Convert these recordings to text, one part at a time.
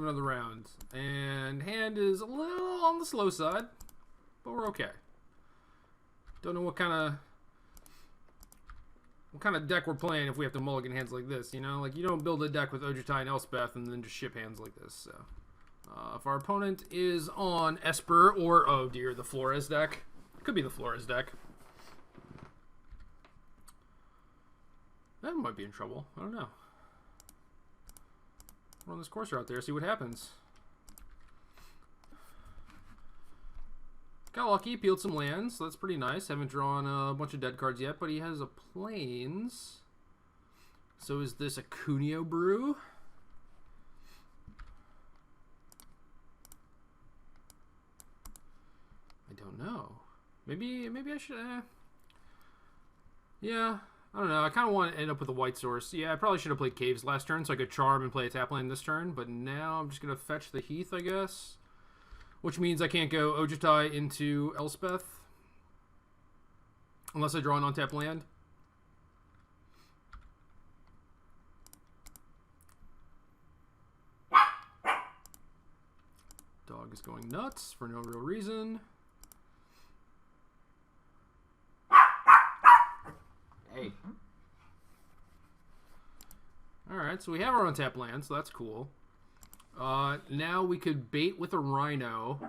another round. And hand is a little on the slow side, but we're okay. Don't know what kind of deck we're playing if we have to mulligan hands like this, you know? Like, you don't build a deck with Ojutai and Elspeth and then just ship hands like this, so. If our opponent is on Esper or, oh dear, the Flores deck. Could be the Flores deck. That might be in trouble. I don't know. Run this courser out there, see what happens. Got lucky, peeled some lands, so that's pretty nice. Haven't drawn a bunch of dead cards yet, but he has a Plains. So is this a Cuneo Brew? I don't know. Maybe I should. Yeah, I don't know. I kind of want to end up with a white source. Yeah, I probably should have played Caves last turn so I could charm and play a tap land this turn. But now I'm just gonna fetch the Heath, I guess, which means I can't go Ojutai into Elspeth unless I draw an untapped land. Dog is going nuts for no real reason. Hey. Alright, so we have our untapped land, so that's cool. Now we could bait with a Rhino.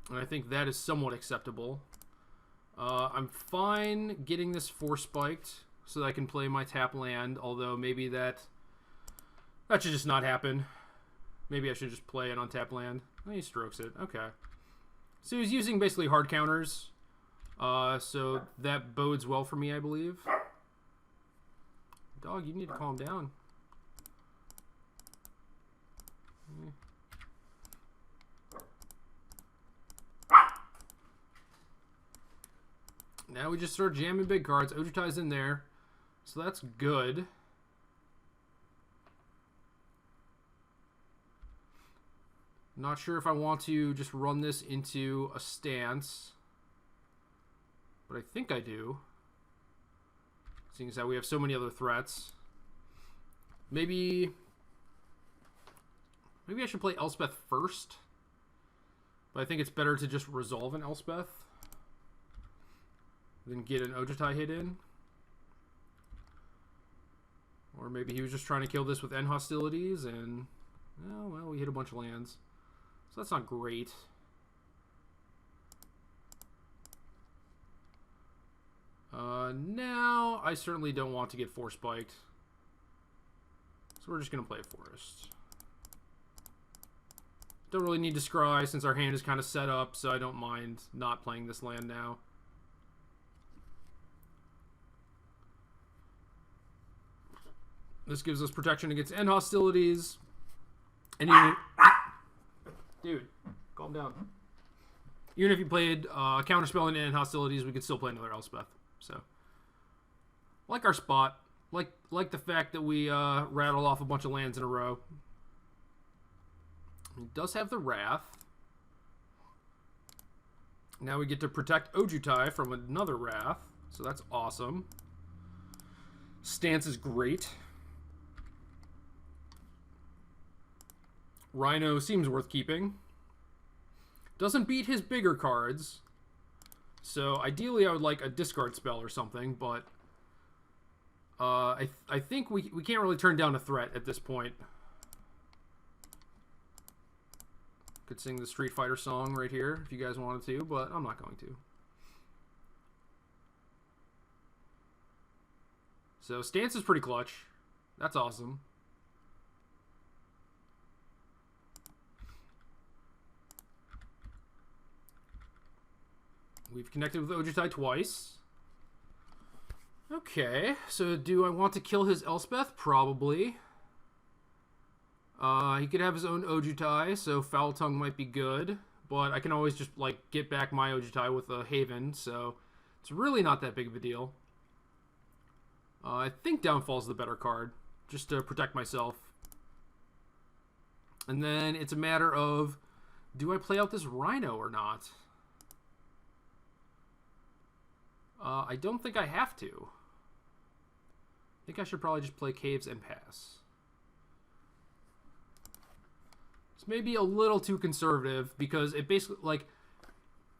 And I think that is somewhat acceptable. I'm fine getting this 4-spiked so that I can play my tap land, although maybe that should just not happen. Maybe I should just play an untapped land. Oh, he strokes it. Okay. So he's using basically hard counters. So that bodes well for me, I believe. Dog, you need to calm down. Now we just start jamming big cards. Ojutai's in there, so that's good. Not sure if I want to just run this into a stance, but I think I do. Seeing as how we have so many other threats. Maybe I should play Elspeth first, but I think it's better to just resolve an Elspeth than get an Ojutai hit in. Or maybe he was just trying to kill this with end hostilities and, oh, well, we hit a bunch of lands. So that's not great. Now I certainly don't want to get 4-spiked. So we're just going to play a forest. Don't really need to scry since our hand is kind of set up, so I don't mind not playing this land now. This gives us protection against end hostilities. And even... Dude, calm down. Even if you played Counterspell and end hostilities, we could still play another Elspeth. So, like our spot. Like the fact that we rattled off a bunch of lands in a row. He does have the Wrath. Now we get to protect Ojutai from another Wrath. So that's awesome. Stance is great. Rhino seems worth keeping. Doesn't beat his bigger cards. So ideally I would like a discard spell or something, but I think we can't really turn down a threat at this point. Could sing the Street Fighter song right here if you guys wanted to, but I'm not going to. So stance is pretty clutch. That's awesome. We've connected with Ojutai twice. Okay, so do I want to kill his Elspeth? Probably. He could have his own Ojutai, so Foul Tongue might be good. But I can always just, like, get back my Ojutai with a Haven, so it's really not that big of a deal. I think Downfall's the better card, just to protect myself. And then it's a matter of, do I play out this Rhino or not? I don't think I have to. I think I should probably just play Caves and pass. It's maybe a little too conservative because it basically, like,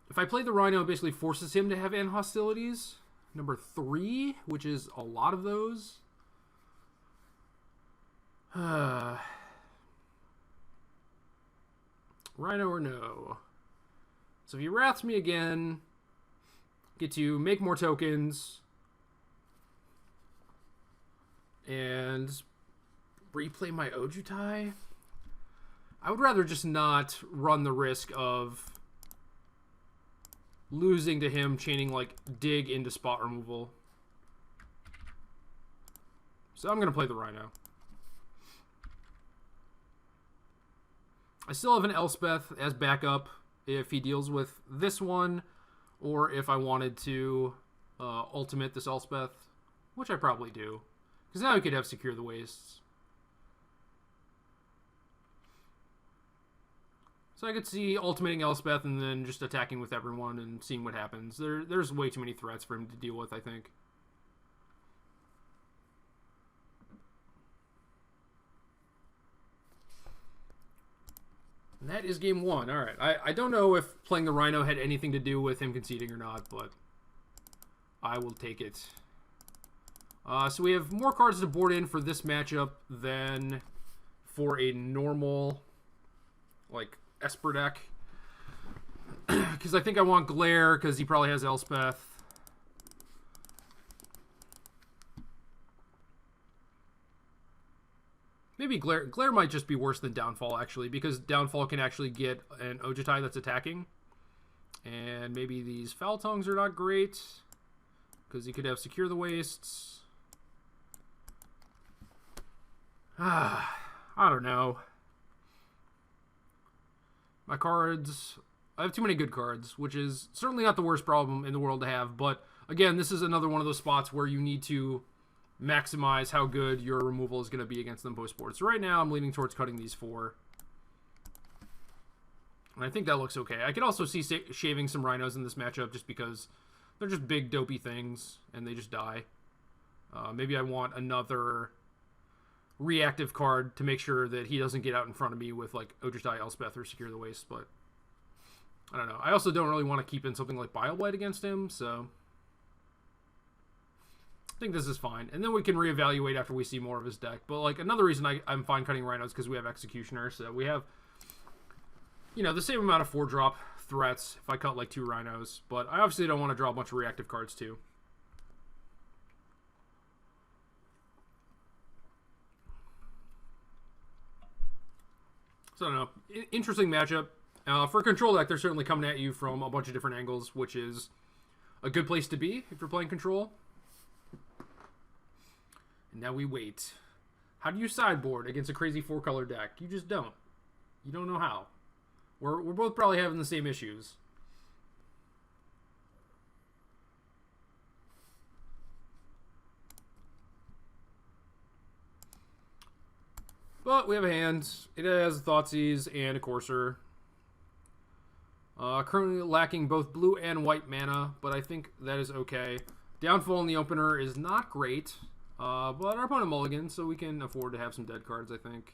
if I play the Rhino, it basically forces him to have Ant Hostilities. Number 3, which is a lot of those. Rhino or no? So if he wraths me again, get to make more tokens and replay my Ojutai. I would rather just not run the risk of losing to him chaining like dig into spot removal. So I'm going to play the Rhino. I still have an Elspeth as backup if he deals with this one, or if I wanted to ultimate this Elspeth, which I probably do. Because now I could have Secure the Wastes. So I could see ultimating Elspeth and then just attacking with everyone and seeing what happens. There's way too many threats for him to deal with, I think. And that is game 1. Alright, I don't know if playing the Rhino had anything to do with him conceding or not, but I will take it. So we have more cards to board in for this matchup than for a normal, like, Esper deck. Because I think I want Glare, because he probably has Elspeth. Maybe Glare might just be worse than Downfall, actually, because Downfall can actually get an Ojutai that's attacking. And maybe these Foul Tongues are not great, because he could have Secure the Wastes. I don't know. My cards... I have too many good cards, which is certainly not the worst problem in the world to have, but again, this is another one of those spots where you need to maximize how good your removal is going to be against them post-board. So right now, I'm leaning towards cutting these 4. And I think that looks okay. I could also see shaving some Rhinos in this matchup just because they're just big, dopey things, and they just die. Maybe I want another reactive card to make sure that he doesn't get out in front of me with, like, Ojutai, Elspeth, or Secure the Waste, but I don't know. I also don't really want to keep in something like Bile Blight against him, so I think this is fine. And then we can reevaluate after we see more of his deck. But, like, another reason I'm fine cutting Rhinos because we have Executioner. So we have, you know, the same amount of 4-drop threats if I cut, like, 2 Rhinos. But I obviously don't want to draw a bunch of reactive cards, too. So, I don't know. Interesting matchup. For a control deck, they're certainly coming at you from a bunch of different angles, which is a good place to be if you're playing control. And now we wait. How do you sideboard against a crazy 4-color deck? You just don't. You don't know how. We're both probably having the same issues. But we have a hand. It has Thoughtseize and a Courser. Currently lacking both blue and white mana, but I think that is okay. Downfall in the opener is not great. But our opponent mulligans, so we can afford to have some dead cards, I think.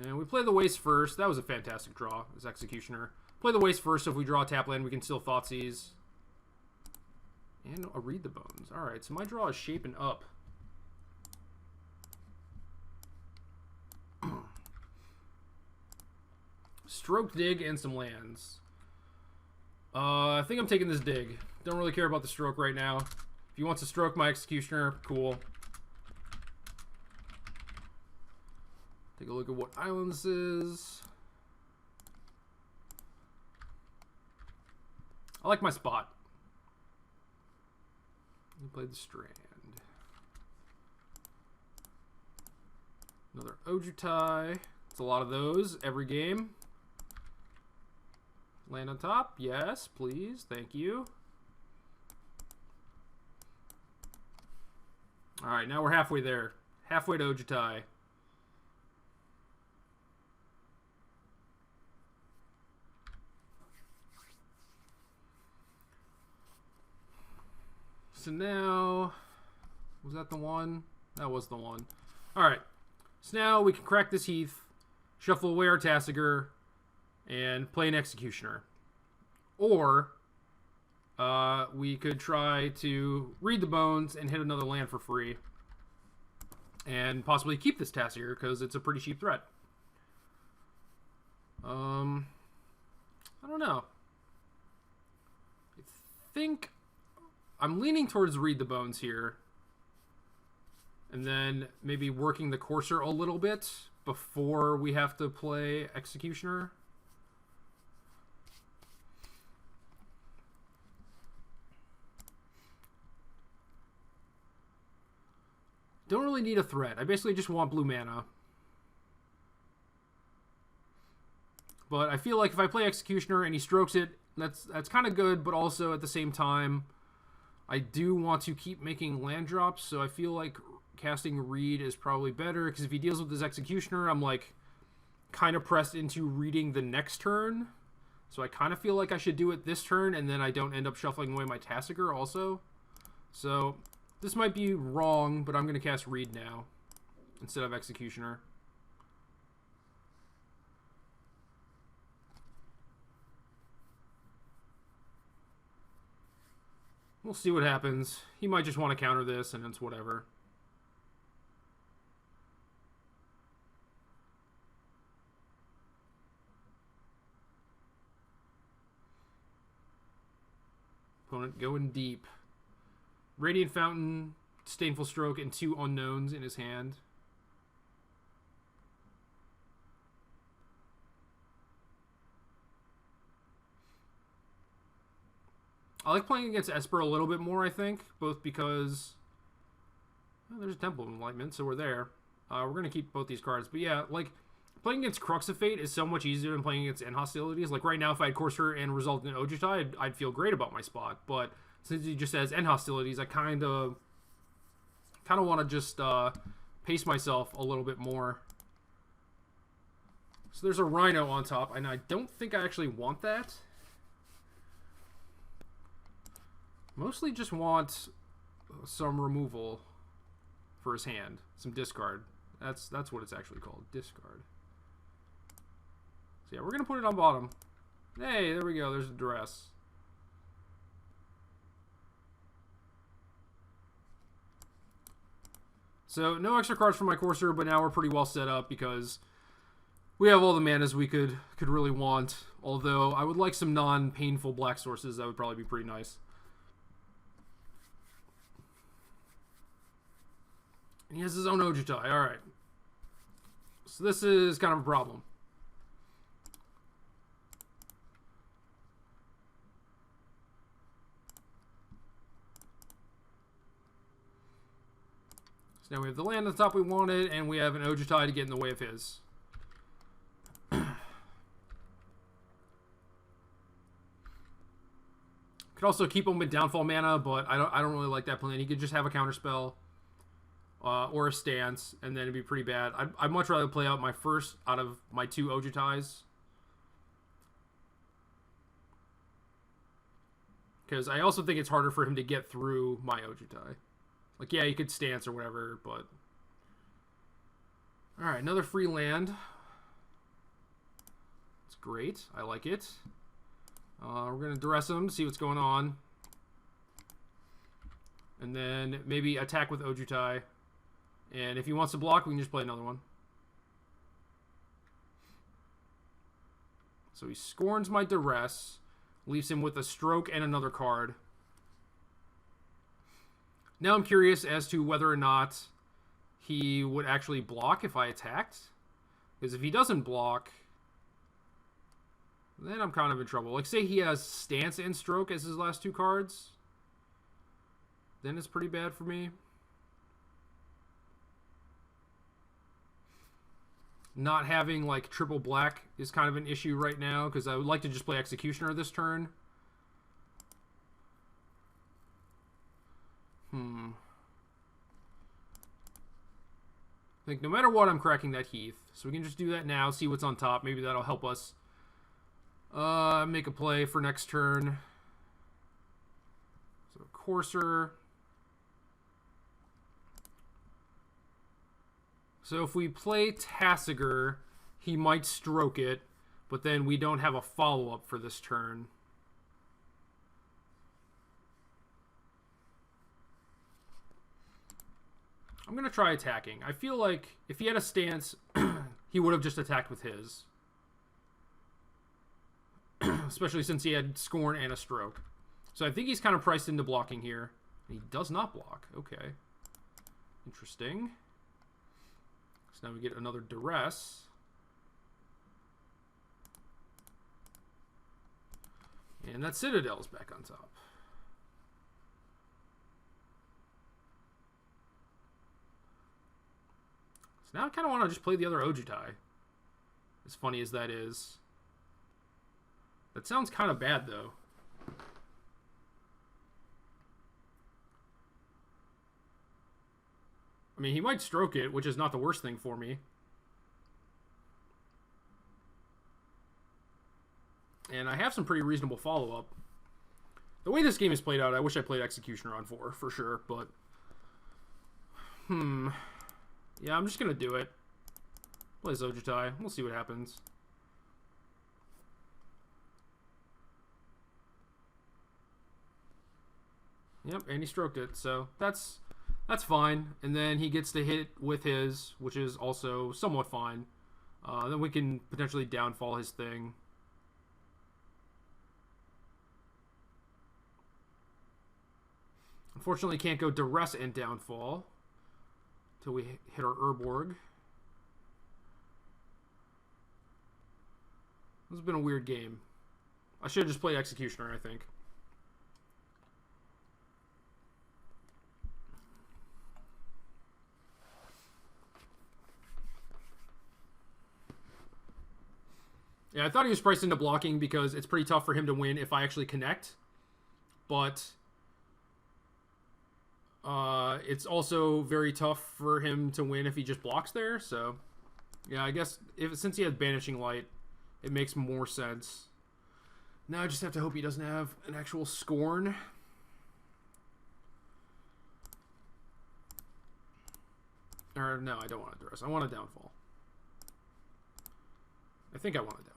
And we play the Waste first. That was a fantastic draw as Executioner. Play the Waste first, so if we draw a tap land, we can still Thoughtseize. And a Read the Bones. Alright, so my draw is shaping up. Stroke Dig and some lands. I think I'm taking this Dig. Don't really care about the Stroke right now. If he wants to stroke my Executioner, cool. Take a look at what island this is. I like my spot. He played the Strand. Another Ojutai. It's a lot of those every game. Land on top. Yes, please. Thank you. Alright, now we're halfway there. Halfway to Ojutai. So now, was that the one? That was the one. Alright, So now we can crack this Heath, shuffle away our Tasigur, and play an Executioner. Or we could try to read the bones and hit another land for free. And possibly keep this Tasigur because it's a pretty cheap threat. I don't know. I think I'm leaning towards read the bones here. And then maybe working the Courser a little bit before we have to play Executioner. Don't really need a threat. I basically just want blue mana. But I feel like if I play Executioner and he strokes it, that's kind of good, but also at the same time, I do want to keep making land drops, so I feel like casting Read is probably better, because if he deals with his Executioner, I'm like kind of pressed into reading the next turn. So I kind of feel like I should do it this turn, and then I don't end up shuffling away my Tasigur also. So this might be wrong, but I'm going to cast Read now instead of Executioner. We'll see what happens. He might just want to counter this, and it's whatever. Opponent going deep. Radiant Fountain, Disdainful Stroke, and 2 unknowns in his hand. I like playing against Esper a little bit more, I think, both because well, there's a Temple of Enlightenment, so we're there. We're going to keep both these cards. But yeah, like, playing against Crux of Fate is so much easier than playing against End Hostilities. Like, right now, if I had Courser and resulted in Ojutai, I'd feel great about my spot. But since he just has End Hostilities, I kind of want to just pace myself a little bit more. So there's a Rhino on top, and I don't think I actually want that. Mostly just want some removal for his hand. Some discard. That's what it's actually called. Discard. So yeah, we're going to put it on bottom. Hey, there we go. There's a Duress. So no extra cards for my Courser, but now we're pretty well set up because we have all the manas we could really want. Although I would like some non-painful black sources. That would probably be pretty nice. He has his own Ojutai. Alright. So this is kind of a problem. So now we have the land on the top we wanted, and we have an Ojutai to get in the way of his. Could also keep him with downfall mana, but I don't really like that plan. He could just have a counterspell. Or a stance, and then it'd be pretty bad. I'd much rather play out my first out of my 2 Ojutais. Because I also think it's harder for him to get through my Ojutai. Like, yeah, you could stance or whatever, but... Alright, another free land. It's great. I like it. We're going to duress him, see what's going on. And then maybe attack with Ojutai. And if he wants to block, we can just play another one. So he scorns my Duress, leaves him with a Stroke and another card. Now I'm curious as to whether or not he would actually block if I attacked. Because if he doesn't block, then I'm kind of in trouble. Like, say he has Stance and Stroke as his last 2 cards. Then it's pretty bad for me. Not having, like, triple black is kind of an issue right now, because I would like to just play Executioner this turn. I think no matter what, I'm cracking that Heath. So we can just do that now, see what's on top. Maybe that'll help us make a play for next turn. So So Courser. So if we play Tassiger, he might stroke it, but then we don't have a follow-up for this turn. I'm going to try attacking. I feel like if he had a stance, he would have just attacked with his. Especially since he had Scorn and a Stroke. So I think he's kind of priced into blocking here. He does not block. Okay. Interesting. So now we get another Duress. And that Citadel's back on top. So now I kind of want to just play the other Ojutai. As funny as that is. That sounds kind of bad, though. I mean, he might stroke it, which is not the worst thing for me. And I have some pretty reasonable follow-up. The way this game is played out, I wish I played Executioner on 4, for sure, but... Yeah, I'm just going to do it. Play Ojutai. We'll see what happens. Yep, and he stroked it, so that's fine. And then he gets to hit with his, which is also somewhat fine. Then we can potentially downfall his thing. Unfortunately, can't go Duress and downfall until we hit our Urborg. This has been a weird game. I should have just played Executioner, I think. Yeah, I thought he was priced into blocking because it's pretty tough for him to win if I actually connect. But it's also very tough for him to win if he just blocks there. So, yeah, I guess since he has Banishing Light, it makes more sense. Now I just have to hope he doesn't have an actual Scorn. Or, no, I don't want a Duress. I want a Downfall. I think I want a Downfall.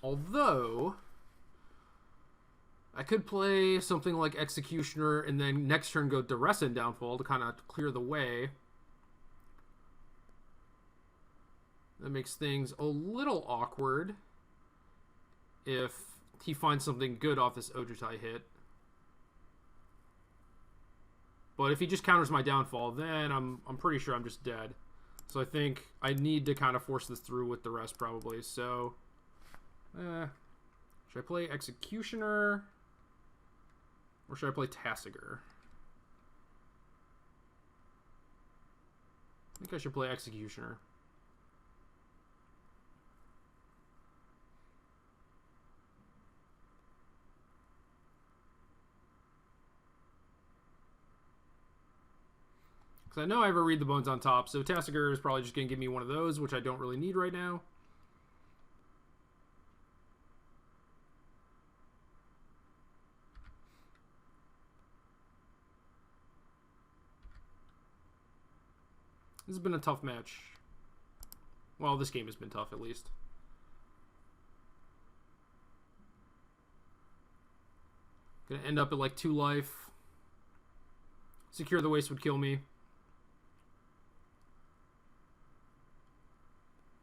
Although, I could play something like Executioner and then next turn go Duress and Downfall to kind of clear the way. That makes things a little awkward if he finds something good off this Ojutai hit. But if he just counters my Downfall, then I'm pretty sure I'm just dead. So I think I need to kind of force this through with Duress probably. So, should I play Executioner? Or should I play Tassiger? I think I should play Executioner. Because I know I have a Read the Bones on top, so Tassiger is probably just going to give me one of those, which I don't really need right now. This has been a tough match. Well, this game has been tough, at least. Gonna end up at like 2 life. Secure the Waste would kill me.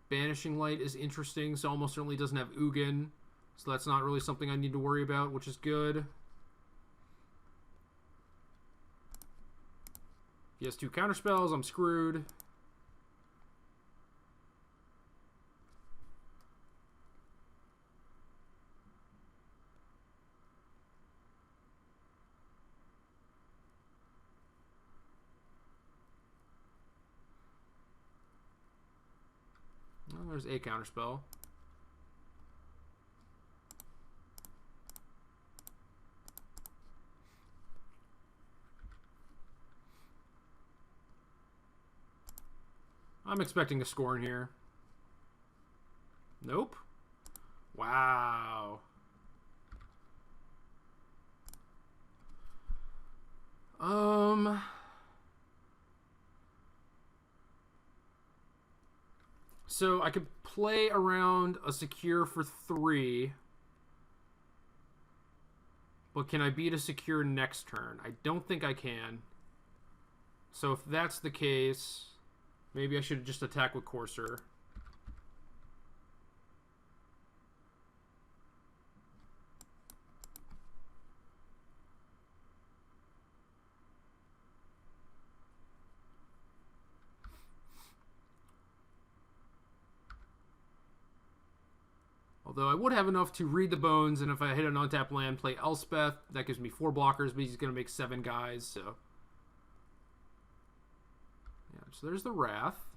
Banishing Light is interesting, so almost certainly doesn't have Ugin. So that's not really something I need to worry about, which is good. He has 2 counterspells, I'm screwed. Well, there's a counterspell. I'm expecting a Scorn here. Nope. Wow. So I could play around a secure for 3. But can I beat a secure next turn? I don't think I can. So if that's the case, maybe I should just attack with Courser. Although I would have enough to read the bones, and if I hit an untapped land, play Elspeth. That gives me 4 blockers, but he's going to make 7 guys, so... Yeah, so there's the Wrath.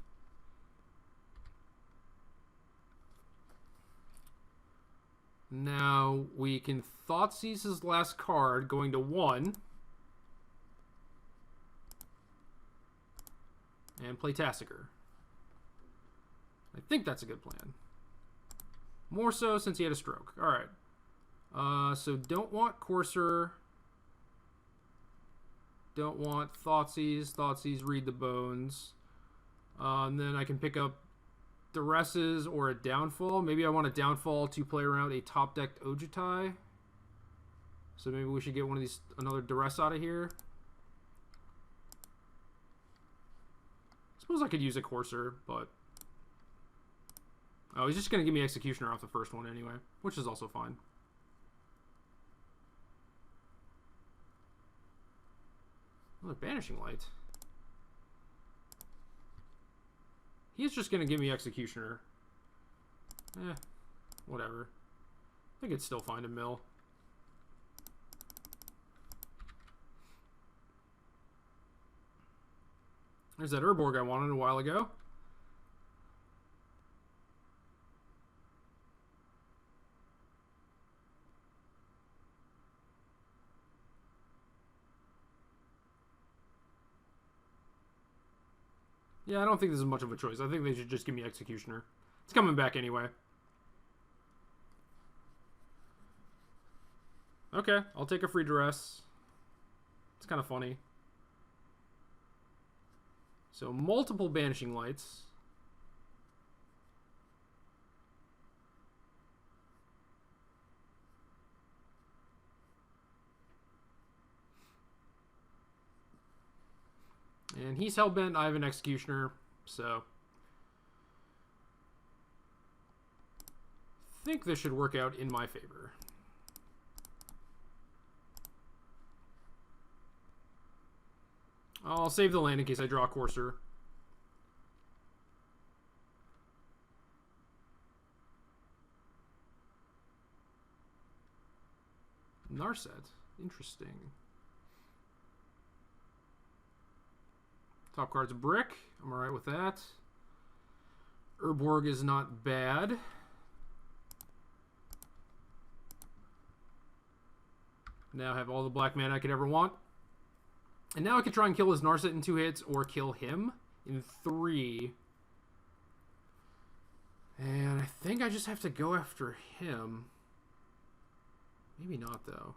Now, we can Thoughtseize his last card, going to 1. And play Tassiger. I think that's a good plan. More so since he had a stroke. Alright. So don't want Courser. Don't want Thoughtseize. Thoughtseize, read the bones. And then I can pick up Duresses or a Downfall. Maybe I want a Downfall to play around a top-decked Ojutai. So maybe we should get one of these, another Duress out of here. Suppose I could use a Courser, but... Oh, he's just going to give me Executioner off the first one anyway, which is also fine. Another Banishing Light. He's just going to give me Executioner. Whatever. I think it's still fine to mill. There's that Urborg I wanted a while ago. Yeah, I don't think this is much of a choice. I think they should just give me Executioner. It's coming back anyway. Okay, I'll take a free Duress. It's kind of funny. So, multiple Banishing Lights. And he's hellbent. I have an Executioner, so I think this should work out in my favor. I'll save the land in case I draw a Courser. Narset. Interesting. Top card's a brick. I'm alright with that. Urborg is not bad. Now I have all the black mana I could ever want. And now I could try and kill his Narset in 2 hits or kill him in 3. And I think I just have to go after him. Maybe not, though.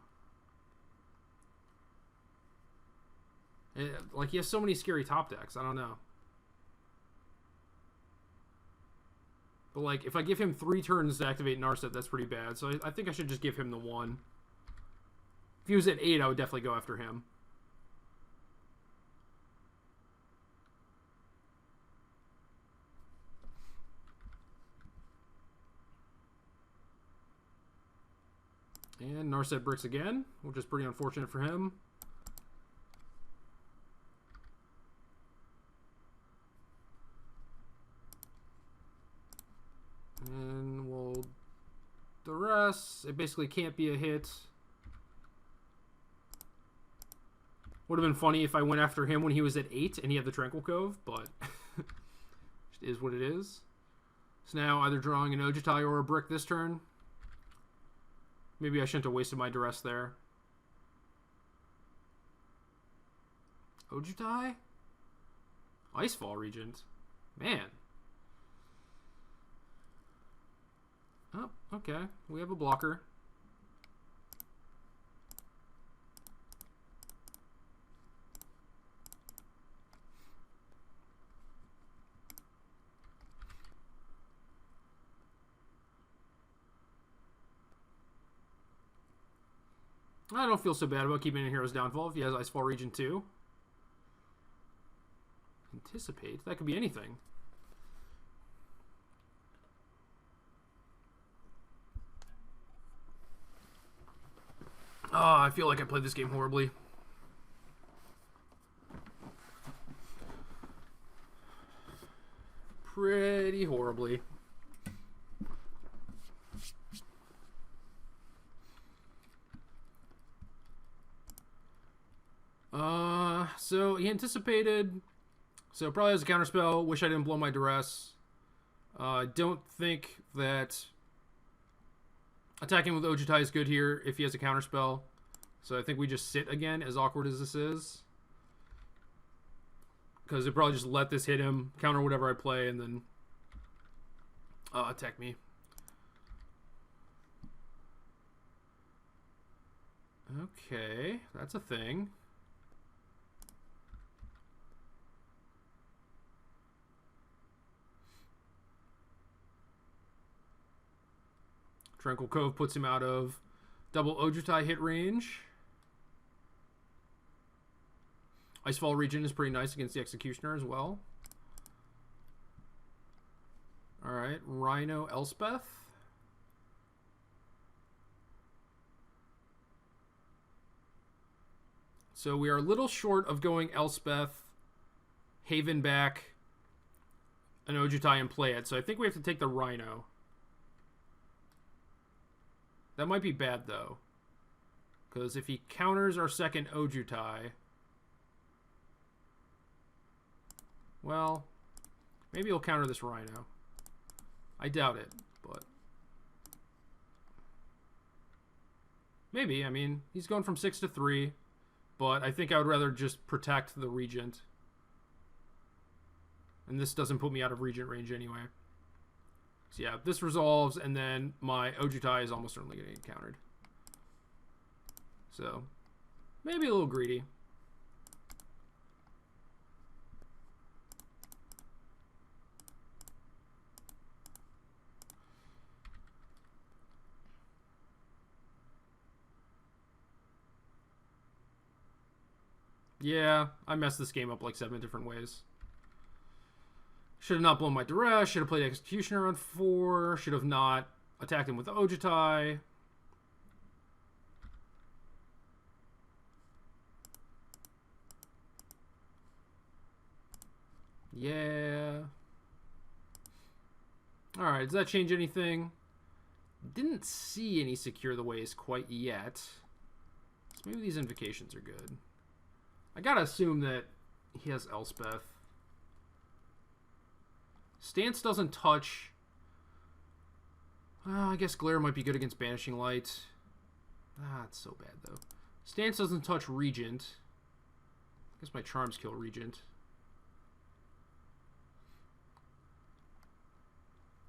Like, he has so many scary top decks. I don't know. But, like, if I give him 3 turns to activate Narset, that's pretty bad. So I think I should just give him the 1. If he was at 8, I would definitely go after him. And Narset bricks again, which is pretty unfortunate for him. And we'll Duress. It basically can't be a hit. Would have been funny if I went after him when he was at 8 and he had the Tranquil Cove, but it is what it is. So now either drawing an Ojutai or a brick this turn. Maybe I shouldn't have wasted my Duress there. Ojutai? Icefall Regent. Man. Oh, okay. We have a blocker. I don't feel so bad about keeping a Hero's Downfall if he has Icefall Region 2. Anticipate? That could be anything. Oh, I feel like I played this game horribly. Pretty horribly. So he anticipated. So probably has a counterspell. Wish I didn't blow my duress. Don't think that attacking with Ojutai is good here if he has a counterspell. So I think we just sit again, as awkward as this is. Because it probably just let this hit him, counter whatever I play, and then attack me. Okay, that's a thing. Tranquil Cove puts him out of double Ojutai hit range. Icefall Region is pretty nice against the Executioner as well. Alright, Rhino Elspeth. So we are a little short of going Elspeth, Haven back, an Ojutai, and play it. So I think we have to take the Rhino. That might be bad, though. Because if he counters our second Ojutai... Well, maybe he'll counter this Rhino. I doubt it, but... Maybe, I mean, he's going from 6 to 3. But I think I would rather just protect the Regent. And this doesn't put me out of Regent range anyway. So yeah, this resolves, and then my Ojutai is almost certainly going to get countered. So, maybe a little greedy. Yeah, I messed this game up like 7 different ways. Should have not blown my duress. Should have played Executioner on 4. Should have not attacked him with the Ojutai. Yeah. Alright, does that change anything? Didn't see any Secure the Ways quite yet. So maybe these invocations are good. I gotta assume that he has Elspeth. Stance doesn't touch. I guess Glare might be good against Banishing Light. It's so bad, though. Stance doesn't touch Regent. I guess my Charms kill Regent.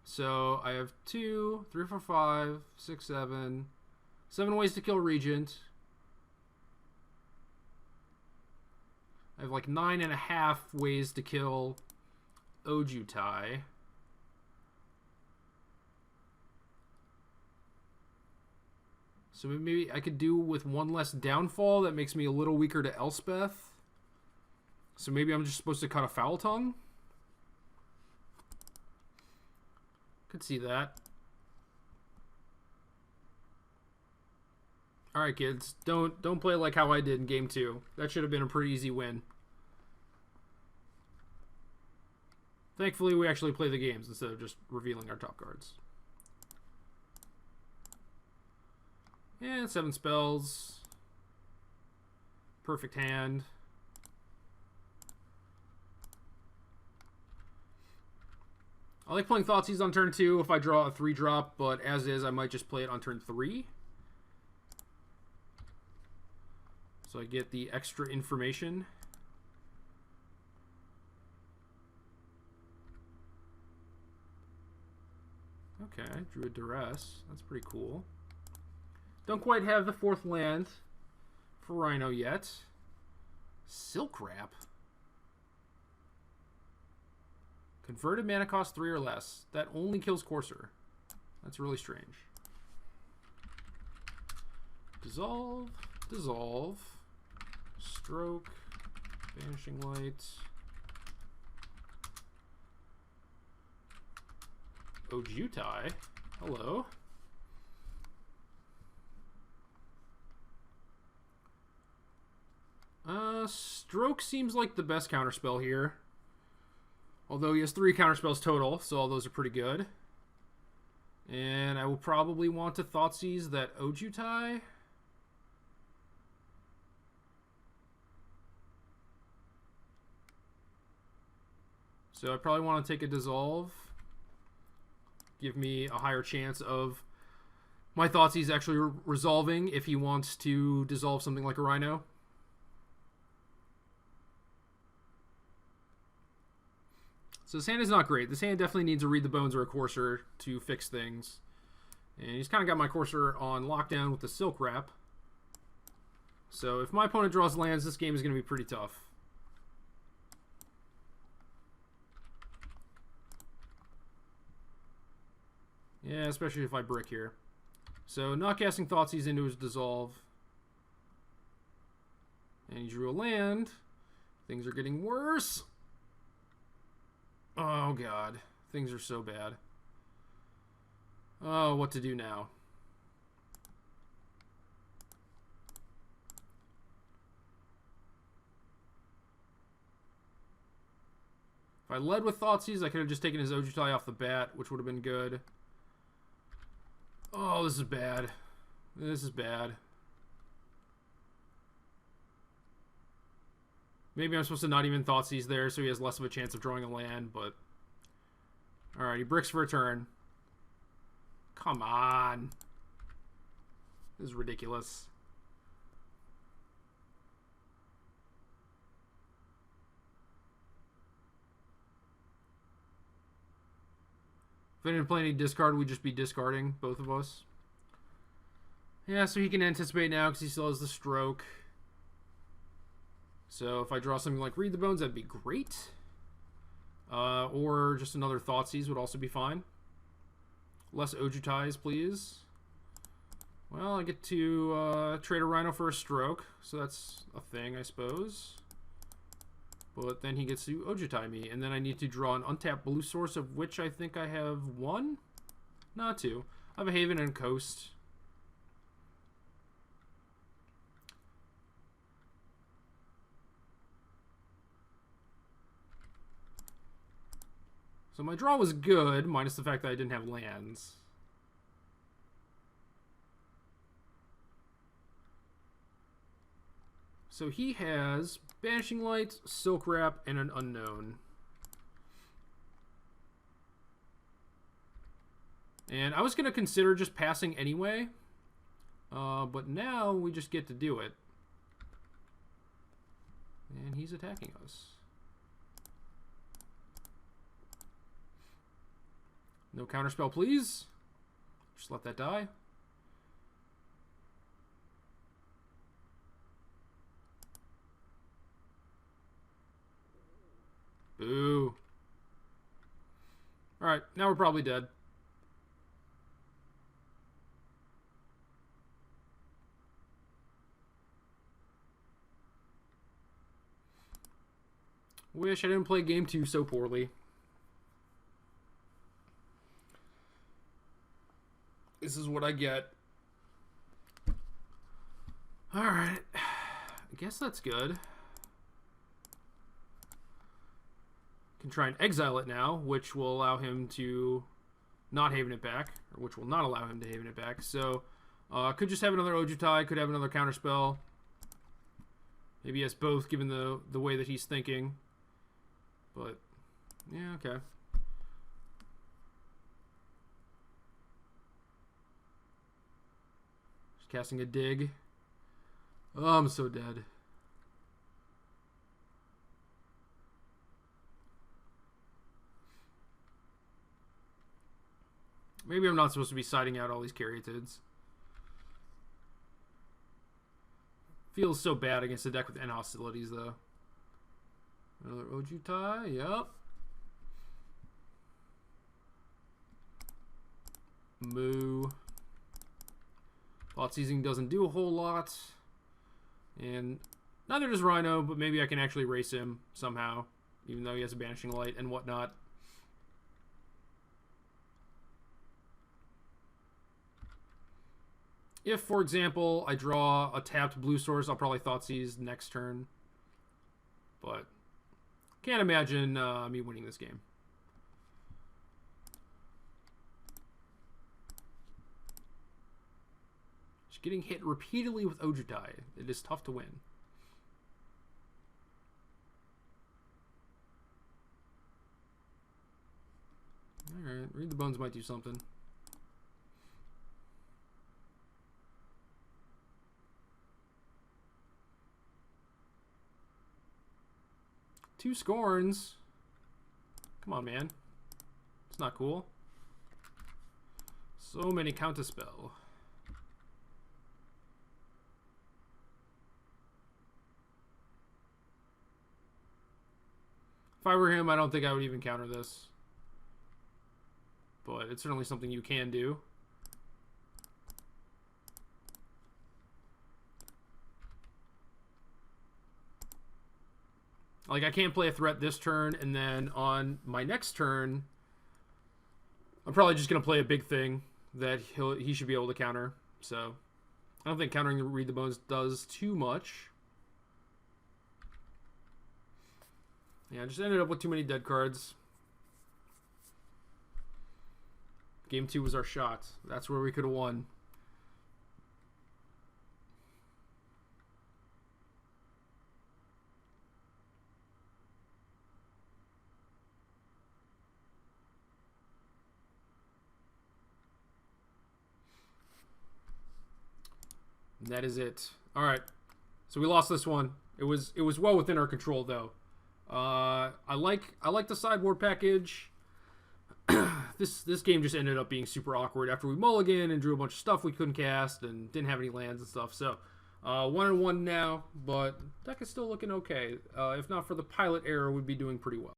So I have 2, 3, 4, 5, 6, 7. 7 ways to kill Regent. I have like 9.5 ways to kill Ojutai. So maybe I could do with one less downfall. That makes me a little weaker to Elspeth. So maybe I'm just supposed to cut a Foul Tongue. Could see that. Alright, kids. Don't play like how I did in Game 2. That should have been a pretty easy win. Thankfully, we actually play the games instead of just revealing our top cards. Yeah, 7 spells. Perfect hand. I like playing Thoughtseize on turn 2 if I draw a 3-drop, but as is, I might just play it on turn 3. So I get the extra information. Okay, drew a duress. That's pretty cool. Don't quite have the 4th land for Rhino yet. Silk Wrap. Converted mana cost 3 or less. That only kills Courser. That's really strange. Dissolve. Dissolve. Stroke. Vanishing Light. Ojutai. Hello. Stroke seems like the best counterspell here. Although he has 3 counterspells total, so all those are pretty good. And I will probably want to Thoughtseize that Ojutai. So I probably want to take a Dissolve. Give me a higher chance of my Thoughtseize actually resolving if he wants to dissolve something like a Rhino. So this hand is not great. This hand definitely needs a Read the Bones or a Courser to fix things. And he's kind of got my Courser on lockdown with the Silk Wrap. So if my opponent draws lands, this game is going to be pretty tough. Yeah, especially if I brick here. So not casting Thoughtseize into his Dissolve. And he drew a land. Things are getting worse. Oh, God. Things are so bad. Oh, what to do now? If I led with Thoughtseize, I could have just taken his Ojutai off the bat, which would have been good. Oh, this is bad. This is bad. Maybe I'm supposed to not even Thoughtseize there so he has less of a chance of drawing a land, but... Alright, he bricks for a turn. Come on. This is ridiculous. If I didn't play any discard, we'd just be discarding, both of us. Yeah, so he can anticipate now because he still has the Stroke. So if I draw something like Read the Bones, that'd be great. Or just another Thoughtseize would also be fine. Less Ojutais, please. Well, I get to trade a Rhino for a Stroke, so that's a thing, I suppose. But then he gets to Ojutai me, and then I need to draw an untapped blue source, of which I think I have 1? Not 2. I have a Haven and Coast. So my draw was good, minus the fact that I didn't have lands. So he has Banishing Light, Silk Wrap, and an Unknown. And I was going to consider just passing anyway, but now we just get to do it. And he's attacking us. No counterspell, please. Just let that die. Boo. Alright, now we're probably dead. Wish I didn't play game 2 so poorly. This is what I get. Alright. I guess that's good. Can try and exile it now, which will allow him to not haven it back, or which will not allow him to haven it back. So, could just have another Ojutai, could have another counterspell. Maybe he has both, given the way that he's thinking. But, yeah, okay. Just casting a dig. Oh, I'm so dead. Maybe I'm not supposed to be siding out all these caryatids. Feels so bad against a deck with N hostilities, though. Another Ojutai, yep. Moo. Thought Seizing doesn't do a whole lot. And neither does Rhino, but maybe I can actually race him somehow, even though he has a Banishing Light and whatnot. If, for example, I draw a tapped blue source, I'll probably Thoughtseize next turn. But can't imagine me winning this game. Just getting hit repeatedly with Ojutai. It is tough to win. Alright, Read the Bones might do something. Two Scorns. Come on, man. It's not cool. So many Counterspell. If I were him, I don't think I would even counter this. But it's certainly something you can do. Like, I can't play a threat this turn, and then on my next turn, I'm probably just going to play a big thing that he should be able to counter. So, I don't think countering the Read the Bones does too much. Yeah, I just ended up with too many dead cards. Game 2 was our shot. That's where we could have won. And that is it. All right. So we lost this one. It was well within our control, though. I like the sideboard package. This game just ended up being super awkward after we mulliganed and drew a bunch of stuff we couldn't cast and didn't have any lands and stuff. So 1-1 now, but deck is still looking okay. If not for the pilot error, we'd be doing pretty well.